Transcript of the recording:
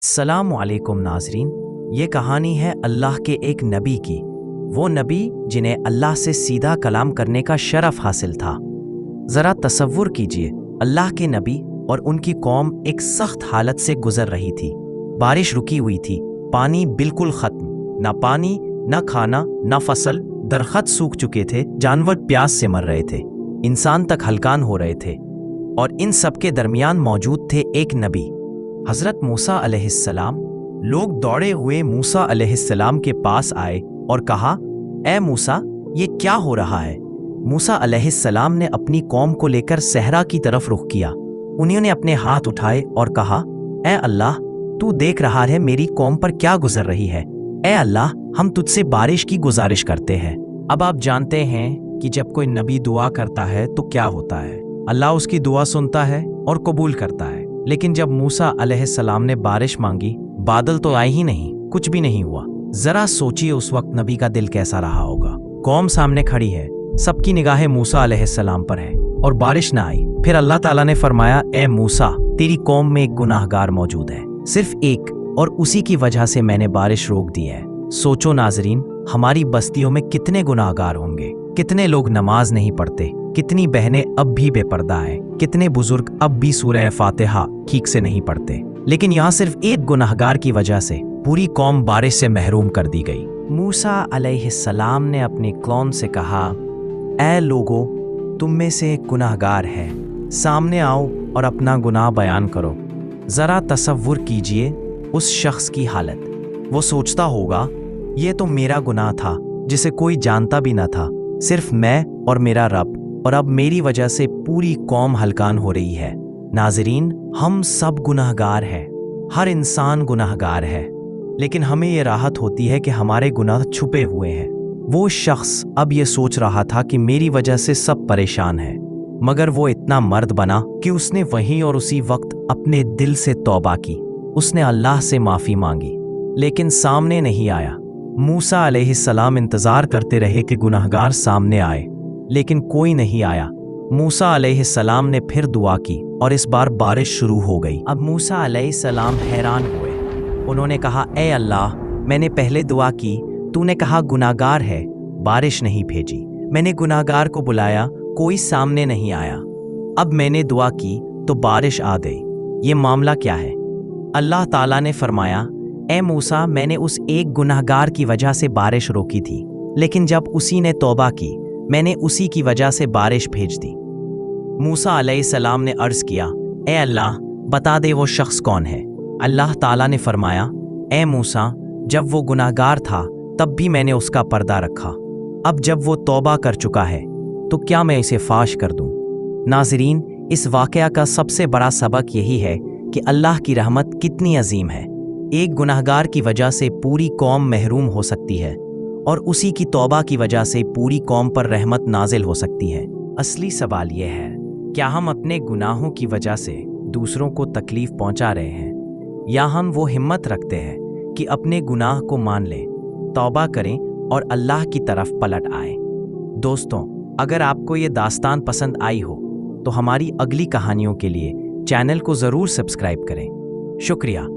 अस्सलामु अलैकुम नाज़रीन, ये कहानी है अल्लाह के एक नबी की। वो नबी जिन्हें अल्लाह से सीधा कलाम करने का शरफ हासिल था। ज़रा तसव्वुर कीजिए, अल्लाह के नबी और उनकी कौम एक सख्त हालत से गुजर रही थी। बारिश रुकी हुई थी, पानी बिल्कुल ख़त्म, ना पानी, ना खाना, ना फसल। दरख्त सूख चुके थे, जानवर प्यास से मर रहे थे, इंसान तक हलकान हो रहे थे। और इन सब के दरमियान मौजूद थे एक नबी, हज़रत मूसा अलैहिस्सलाम। लोग दौड़े हुए मूसा अलैहिस्सलाम के पास आए और कहा, ए मूसा, ये क्या हो रहा है? मूसा अलैहिस्सलाम ने अपनी कौम को लेकर सहरा की तरफ रुख किया। उन्होंने अपने हाथ उठाए और कहा, ए अल्लाह, तू देख रहा है मेरी कौम पर क्या गुजर रही है। ए अल्लाह, हम तुझसे बारिश की गुजारिश करते हैं। अब आप जानते हैं कि जब कोई नबी दुआ करता है तो क्या होता है। अल्लाह उसकी दुआ सुनता है और कबूल करता है। लेकिन जब मूसा अलैहिस्सलाम ने बारिश मांगी, बादल तो आए ही नहीं, कुछ भी नहीं हुआ। जरा सोचिए उस वक्त नबी का दिल कैसा रहा होगा। कौम सामने खड़ी है, सबकी निगाहें मूसा अलैहिस्सलाम पर है और बारिश ना आई। फिर अल्लाह ताला ने फरमाया, ए मूसा, तेरी कौम में एक गुनाहगार मौजूद है, सिर्फ एक, और उसी की वजह से मैंने बारिश रोक दी है। सोचो नाजरीन, हमारी बस्तियों में कितने गुनाहगार होंगे, कितने लोग नमाज नहीं पढ़ते, कितनी बहनें अब भी बेपर्दा हैं, कितने बुजुर्ग अब भी सूरह फातिहा ठीक से नहीं पढ़ते। लेकिन यहाँ सिर्फ एक गुनाहगार की वजह से पूरी कौम बारिश से महरूम कर दी गई। मूसा अलैहिस्सलाम ने अपनी कौम से कहा, ऐ लोगो, तुम में से एक गुनाहगार है, सामने आओ और अपना गुनाह बयान करो। ज़रा तसव्वुर कीजिए उस शख्स की हालत। वो सोचता होगा, ये तो मेरा गुनाह था जिसे कोई जानता भी न था, सिर्फ मैं और मेरा रब, और अब मेरी वजह से पूरी कौम हलकान हो रही है। नाज़रीन, हम सब गुनाहगार हैं, हर इंसान गुनाहगार है, लेकिन हमें ये राहत होती है कि हमारे गुनाह छुपे हुए हैं। वो शख्स अब ये सोच रहा था कि मेरी वजह से सब परेशान हैं, मगर वो इतना मर्द बना कि उसने वहीं और उसी वक्त अपने दिल से तौबा की। उसने अल्लाह से माफ़ी मांगी, लेकिन सामने नहीं आया। मूसा अलैहिस्सलाम इंतज़ार करते रहे कि गुनाहगार सामने आए, लेकिन कोई नहीं आया। मूसा अलैहिस्सलाम ने फिर दुआ की और इस बार बारिश शुरू हो गई। अब मूसा अलैहिस्सलाम हैरान हुए। उन्होंने कहा, ए अल्लाह, मैंने पहले दुआ की, तूने कहा गुनाहगार है, बारिश नहीं भेजी। मैंने गुनाहगार को बुलाया, कोई सामने नहीं आया। अब मैंने दुआ की तो बारिश आ गई। ये मामला क्या है? अल्लाह ताला ने फरमाया, ए मूसा, मैंने उस एक गुनाहगार की वजह से बारिश रोकी थी, लेकिन जब उसी ने तौबा की, मैंने उसी की वजह से बारिश भेज दी। मूसा अलैहिस्सलाम ने अर्ज़ किया, ए अल्लाह, बता दे वो शख्स कौन है। अल्लाह ताला ने फरमाया, ए मूसा, जब वो गुनाहगार था तब भी मैंने उसका पर्दा रखा। अब जब वो तौबा कर चुका है तो क्या मैं इसे फाश कर दूं? नाज़रीन, इस वाक़या का सबसे बड़ा सबक यही है कि अल्लाह की रहमत कितनी अजीम है। एक गुनाहगार की वजह से पूरी कौम महरूम हो सकती है और उसी की तौबा की वजह से पूरी कौम पर रहमत नाजिल हो सकती है। असली सवाल यह है, क्या हम अपने गुनाहों की वजह से दूसरों को तकलीफ पहुंचा रहे हैं, या हम वो हिम्मत रखते हैं कि अपने गुनाह को मान लें, तौबा करें और अल्लाह की तरफ पलट आएं? दोस्तों, अगर आपको ये दास्तान पसंद आई हो तो हमारी अगली कहानियों के लिए चैनल को ज़रूर सब्सक्राइब करें। शुक्रिया।